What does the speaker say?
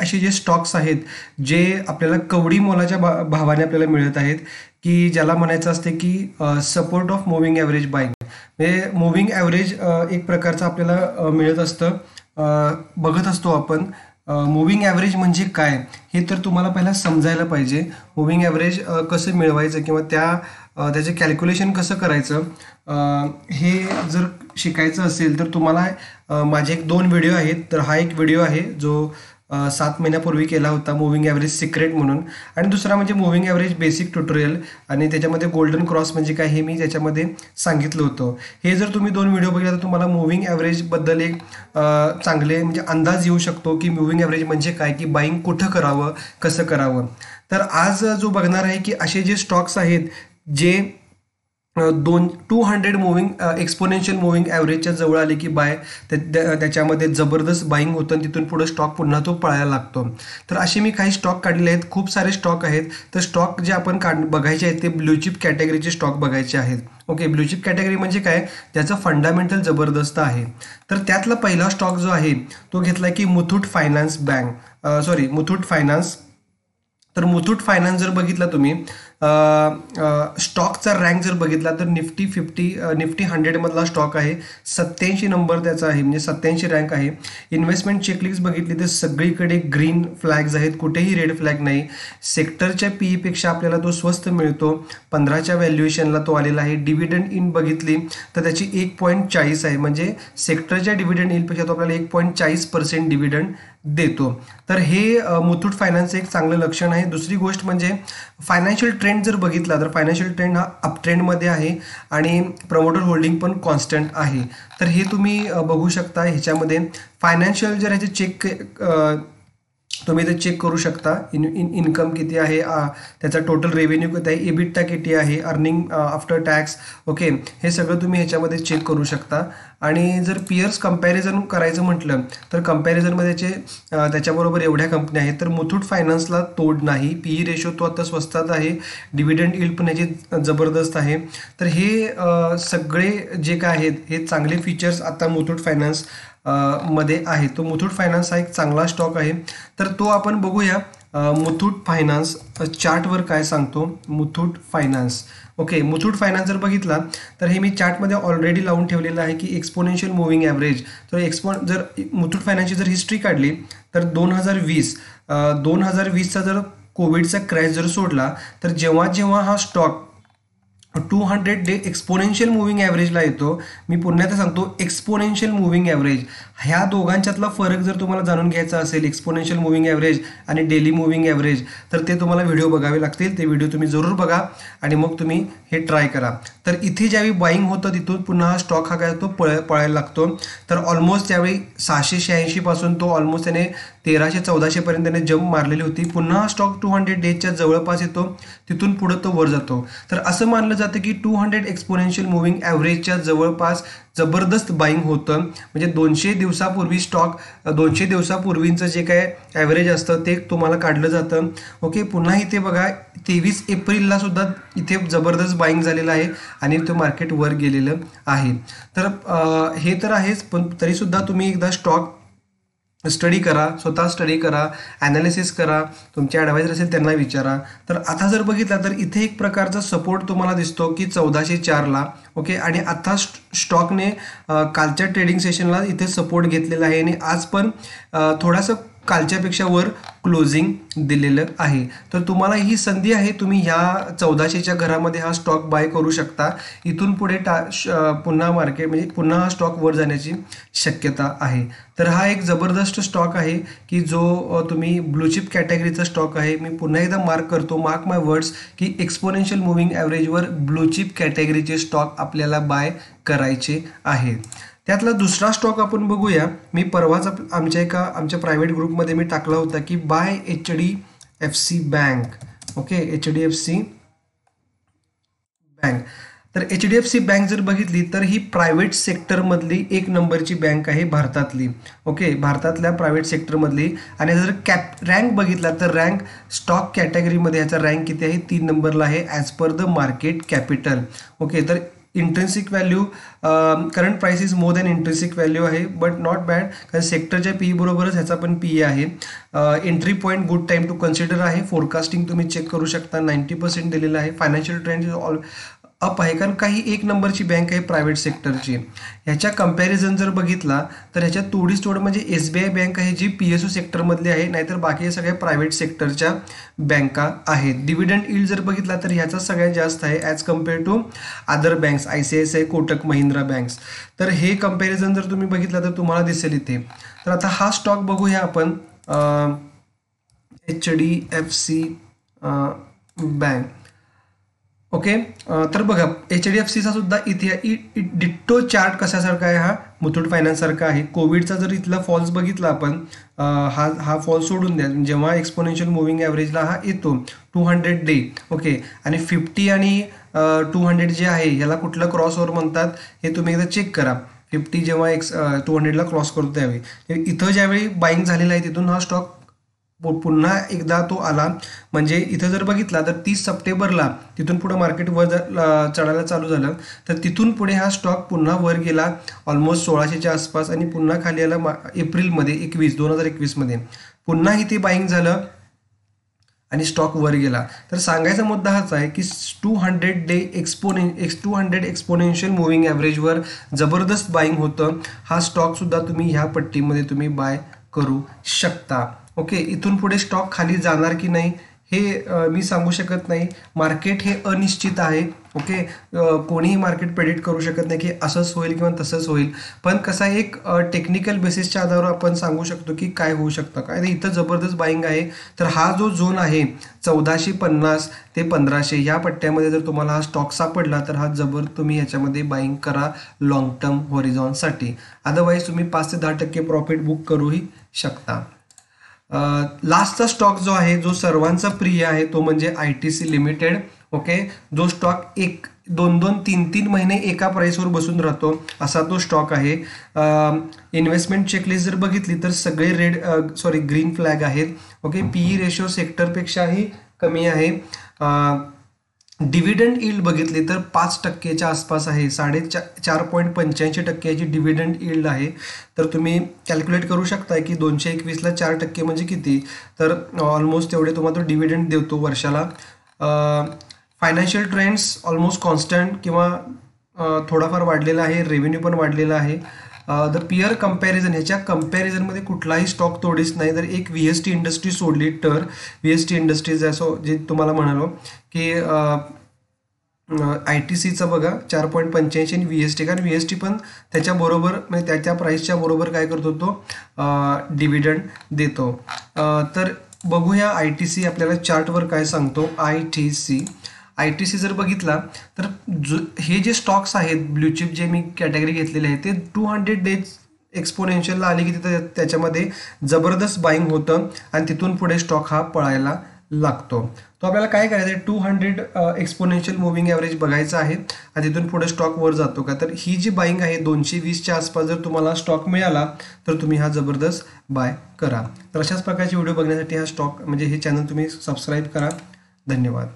असे जे स्टॉक्स आहेत जे आपल्याला कवडी मोलाच्या भावाने आपल्याला मिळत आहेत, की ज्याला म्हणायचं असते की support of moving average buying. म्हणजे मुव्हिंग ॲव्हरेज एक प्रकारचं आपल्याला मिळत असतं. बघत असतो आपण मुव्हिंग ॲव्हरेज म्हणजे काय हे तर तुम्हाला पहिला समजायला पाहिजे. मुव्हिंग ॲव्हरेज कसं मिळवायचं किंवा त्याचे कॅल्क्युलेशन कसं करायचं हे जर शिकायचं असेल तर तुम्हाला माझे 2 व्हिडिओ आहेत. तर हा एक व्हिडिओ आहे जो 7 महिन्यापूर्वी केला होता, मुव्हिंग ॲव्हरेज सिक्रेट म्हणून, आणि दुसरा म्हणजे मुव्हिंग ॲव्हरेज बेसिक ट्युटोरियल, आणि त्याच्यामध्ये गोल्डन क्रॉस म्हणजे काय हे मी त्याच्यामध्ये सांगितलं होतं. हे जर तुम्ही 2 व्हिडिओ बघितला तर तुम्हाला मुव्हिंग ॲव्हरेजबद्दल एक चांगले म्हणजे अंदाज येऊ शकतो की मुव्हिंग ॲव्हरेज म्हणजे काय, की बाईंग कुठं करावं, कसं करावं. तर आज जो बघणार आहे की असे जे स्टॉक्स आहेत जे 200 मुव्हिंग एक्सपोनेन्शियल मुव्हिंग ॲव्हरेजच्या जवळ आले की बाय त्याच्यामध्ये जबरदस्त बाईंग होतं आणि तिथून पुढे स्टॉक पुन्हा तो पळायला लागतो. तर असे मी काही स्टॉक काढलेले आहेत. खूप सारे स्टॉक आहेत. तर स्टॉक जे आपण बघायचे आहेत ते ब्ल्यूचिप कॅटेगरीचे स्टॉक बघायचे आहेत. ओके, ब्ल्यूचिप कॅटेगरी म्हणजे काय, त्याचं फंडामेंटल जबरदस्त आहे. तर त्यातला पहिला स्टॉक जो आहे तो घेतला की मुथूट फायनान्स मुथूट फायनान्स. तर मुथूट फायनान्स जर बघितला तुम्ही स्टॉकचा रँक जर बघितला तर निफ्टी 100 मधला स्टॉक आहे. 87 नंबर त्याचा आहे, म्हणजे 87 रँक आहे. इन्व्हेस्टमेंट चेकलिस्ट बघितली तर सगळीकडे ग्रीन फ्लॅग्स आहेत, कुठेही रेड फ्लॅग नाही. सेक्टरच्या पीईपेक्षा आपल्याला तो स्वस्त मिळतो. 15च्या व्हॅल्युएशनला तो आलेला आहे. डिव्हिडंड इन बघितली तर त्याची 1.40 आहे, म्हणजे सेक्टरच्या डिव्हिडंड इनपेक्षा तो आपल्याला 1.40% डिव्हिडंड देतो. तर हे मुथूट फायनान्स एक चांगलं लक्षण आहे. दुसरी गोष्ट म्हणजे फायनान्शियल ट्रेंड जर बघितला तर फायनान्शियल ट्रेंड हा अप ट्रेंडमध्ये आहे आणि प्रमोटर होल्डिंग पण कॉन्स्टंट आहे. तर हे तुम्ही बघू शकता. ह्याच्यामध्ये फायनान्शियल जर ह्याचे तुम्ही ते चेक करू शकता. इन्कम किती आहे, त्याचा टोटल रेव्हेन्यू किती आहे, एबिटा किती आहे, अर्निंग आफ्टर टॅक्स. ओके, हे सगळं तुम्ही ह्याच्यामध्ये चेक करू शकता. आणि जर पियर्स कंपॅरिझन करायचं म्हटलं तर कंपॅरिझनमध्ये त्याच्याबरोबर एवढ्या कंपन्या आहेत तर मुथूट फायनान्सला तोड नाही. पीई रेशो तो आता स्वस्तात आहे. डिव्हिडंड यील्ड पण ह्याची जबरदस्त आहे. तर हे सगळे जे काय आहेत हे चांगले फीचर्स आता मुथूट फायनान्स मध्ये आहे. तो मुथूट फायनान्स हा एक चांगला स्टॉक आहे. तर तो आपण बघूया. मुथूट फायनान्स चार्टवर काय सांगतो Muthoot finance. Okay, Muthoot finance जर बघितला तर हे मी चार्टमध्ये ऑलरेडी लावून ठेवलेलं आहे की एक्सपोनेन्शियल मुव्हिंग ॲव्हरेज. तर जर मुथूट फायनान्सची जर हिस्ट्री काढली तर 2020चा जर कोविडचा क्रॅश जर सोडला तर जेव्हा हा स्टॉक 200 डे एक्सपोनेन्शियल मुव्हिंग ॲव्हरेजला येतो. मी पुन्हा एकदा सांगतो, एक्सपोनेन्शियल मुव्हिंग ॲव्हरेज, ह्या दोघांच्यातला फरक जर तुम्हाला जाणून घ्यायचा असेल, एक्सपोनेन्शियल मुव्हिंग ॲव्हरेज आणि डेली मुव्हिंग ॲव्हरेज, तर ते तुम्हाला व्हिडिओ बघावे लागतील. ते व्हिडिओ तुम्ही जरूर बघा आणि मग तुम्ही हे ट्राय करा. तर इथे ज्यावेळी बाईंग होतं तिथून पुन्हा हा स्टॉक हा काय तो पळायला लागतो. तर ऑलमोस्ट त्यावेळी 686 पासून तो ऑलमोस्ट त्याने 1300-1400 पर्यंत त्याने जंप मारलेली होती. पुन्हा हा स्टॉक 200 डेजच्या जवळपास येतो, तिथून पुढे तो वर जातो. तर असं मानलं जातं की 200 एक्सपोनेन्शियल मुव्हिंग ॲव्हरेजच्या जवळपास जबरदस्त बाईंग होतं. म्हणजे 200 दिवसापूर्वींचं जे काय ॲव्हरेज असतं ते तुम्हाला काढलं जातं. ओके, पुन्हा इथे बघा 23 एप्रिलला सुद्धा इथे जबरदस्त बाईंग झालेलं आहे आणि ते मार्केट वर गेलेलं आहे. तर हे तर आहेच, पण तरीसुद्धा तुम्ही एकदा स्टॉक स्टडी करा, स्वतः स्टडी करा, ॲनालिसिस करा, तुमचे ॲडवायझर असेल त्यांना विचारा. तर आता जर बघितला तर इथे एक प्रकारचा सपोर्ट तुम्हाला दिसतो की 1404ला. ओके, आणि आता स्टॉकने कालच्या ट्रेडिंग सेशनला इथे सपोर्ट घेतलेला आहे आणि आज पण थोडासा कालच्यापेक्षा वर क्लोजिंग दिलेलं आहे. तर तुम्हाला ही संधी आहे, तुम्ही ह्या 1400च्या घरामध्ये हा स्टॉक बाय करू शकता. इथून पुढे पुन्हा मार्केट म्हणजे पुन्हा हा स्टॉक वर जाण्याची शक्यता आहे. तर हा एक जबरदस्त स्टॉक आहे की जो तुम्ही ब्लूचिप कॅटेगरीचा स्टॉक आहे. मी पुन्हा एकदा मार्क माय वर्ड्स की एक्सपोनेन्शियल मुव्हिंग ॲव्हरेजवर ब्लूचिप कॅटेगरीचे स्टॉक आपल्याला बाय करायचे आहे. त्यातला दुसरा स्टॉक आपण बघूया. मी परवाच आमच्या प्रायव्हेट ग्रुपमध्ये मी टाकला होता की by HDFC bank. Okay, HDFC bank. तर HDFC बँक जर बघितली तर ही प्रायव्हेट सेक्टरमधली 1 नंबरची बँक आहे भारतातली. ओके, भारतातल्या प्रायव्हेट सेक्टरमधली. आणि जर रँक बघितला तर रँक स्टॉक कॅटेगरीमध्ये ह्याचा रँक किती आहे, 3 नंबरला आहे as per the market capital. Okay, तर intrinsic value current price is more than intrinsic value आहे, बट नॉट बॅड, कारण सेक्टरच्या पी बरोबरच ह्याचा पण पी आहे. Entry point good time to consider आहे. फोरकास्टिंग तुम्ही चेक करू शकता, 90% दिलेलं आहे. Financial trend is all up आहे, कारण काही एक नंबरची बँक आहे प्रायव्हेट सेक्टरची. ह्याच्या कम्पॅरिझन जर बघितला तर ह्याच्यात थोडीच थोडं म्हणजे SBI बँक आहे जी PSU सेक्टरमधली आहे, नाहीतर बाकी सगळ्या प्रायव्हेट सेक्टरच्या बँका आहेत. डिव्हिडंड यील्ड जर बघितला तर ह्याचा सगळ्यात जास्त आहे as compare to other banks, ICICI, Kotak Mahindra banks. तर हे कम्पॅरिझन जर तुम्ही बघितलं तर तुम्हाला दिसेल इथे. तर आता हा स्टॉक बघूया आपण, HDFC बँक. ओके, तर बघा HDFCचा सुद्धा इथे डिट्टो चार्ट कशासारखा आहे, हा मुथूट फायनान्स सारखा आहे. कोविडचा जर इथला फॉल्स बघितला आपण, हा फॉल सोडून द्या, जेव्हा एक्सपोनेन्शियल मुव्हिंग ॲव्हरेजला हा येतो 200 डे. ओके, आणि 50 आणि 200 जे आहे ह्याला कुठलं क्रॉसओव्हर म्हणतात हे तुम्ही एकदा चेक करा. 50 जेव्हा 200ला क्रॉस करतो त्यावेळी इथं ज्यावेळी बाईंग झालेला आहे तिथून हा स्टॉक पुन्हा एकदा तो आला. म्हणजे इथं जर बघितला तर 30 सप्टेंबरला तिथून पुढे मार्केट वर चढायला चालू झालं, तर तिथून पुढे हा स्टॉक पुन्हा वर गेला ऑलमोस्ट 1600च्या आसपास, आणि पुन्हा खाली आला एप्रिलमध्ये 2021 मध्ये. पुन्हा इथे बाईंग झालं आणि स्टॉक वर गेला. तर सांगायचा मुद्दा हाच आहे की 200 डे 200 एक्सपोनेन्शियल मुव्हिंग ॲव्हरेजवर जबरदस्त बाईंग होतं. हा स्टॉक सुद्धा तुम्ही ह्या पट्टीमध्ये तुम्ही बाय करू शकता. ओके, इथून पुढे स्टॉक खाली जाणार की नाही हे मी सांगू शकत नाही. मार्केट हे अनिश्चित आहे. ओके, कोणीही मार्केट प्रेडिक्ट करू शकत नाही की असंच होईल किंवा तसंच होईल, पण कसा एक टेक्निकल बेसिसच्या आधारावर आपण सांगू शकतो की काय होऊ शकतं. काय इथं जबरदस्त बाईंग आहे. तर हा जो झोन आहे 1450 ते 1500 ह्या पट्ट्यामध्ये जर तुम्हाला हा स्टॉक सापडला तर हा तुम्ही ह्याच्यामध्ये बाईंग करा लॉंग टर्म होरिझॉनसाठी. अदरवाईज तुम्ही 5 ते 10% प्रॉफिट बुक करूही शकता. लास्टचा स्टॉक जो आहे जो सर्वांचा प्रिय आहे तो म्हणजे ITC लिमिटेड. ओके, जो स्टॉक 1-2 3 महिने एका प्राइसवर बसून राहतो असा तो स्टॉक आहे. इन्व्हेस्टमेंट चेकलिस्ट जर बघितली तर सगळे ग्रीन फ्लॅग आहेत. ओके, PE रेशो सेक्टरपेक्षाही कमी आहे. डिव्हिडंड यील्ड बघितली तर 5%च्या आसपास आहे, 4.85% डिव्हिडंड यील्ड आहे. तर तुम्ही कॅल्क्युलेट करू शकता की 221ला 4% म्हणजे किती, तर ऑलमोस्ट तेवढे तुम्हाला तो डिव्हिडंड देतो वर्षाला. फायनान्शियल ट्रेंड्स ऑलमोस्ट कॉन्स्टंट किंवा थोडाफार वाढलेला आहे, रेव्हेन्यू पण वाढलेला आहे. द पिअर कम्पॅरिझन, ह्याच्या कम्पॅरिझनमध्ये कुठलाही स्टॉक तोडीच नाही. तर एक VST इंडस्ट्री सोडली तर VST इंडस्ट्रीज असो जे तुम्हाला म्हणालो की ITCचं बघा 4.85 आणि VST, कारण VST पण त्याच्याबरोबर म्हणजे त्याच्या प्राईसच्या बरोबर काय करतो तो डिव्हिडंड देतो. तर बघूया ITC आपल्याला चार्टवर काय सांगतो. ITC जर बघितला तर हे जे स्टॉक्स आहेत ब्ल्यूचिप जे मी कॅटेगरी घेतलेले आहेत ते 200 डेज एक्सपोनेन्शियलला आले की तिथं त्याच्यामध्ये जबरदस्त बाईंग होतं आणि तिथून पुढे स्टॉक हा पळायला लागतो. तो आपल्याला काय करायचं आहे, 200 एक्सपोनेन्शियल मुव्हिंग ॲव्हरेज बघायचं आहे आणि तिथून पुढे स्टॉक वर जातो का. तर ही जी बाईंग आहे 220च्या आसपास जर तुम्हाला स्टॉक मिळाला तर तुम्ही हा जबरदस्त बाय करा. तर अशाच प्रकारचे व्हिडिओ बघण्यासाठी हा स्टॉक म्हणजे हे चॅनल तुम्ही सबस्क्राईब करा. धन्यवाद.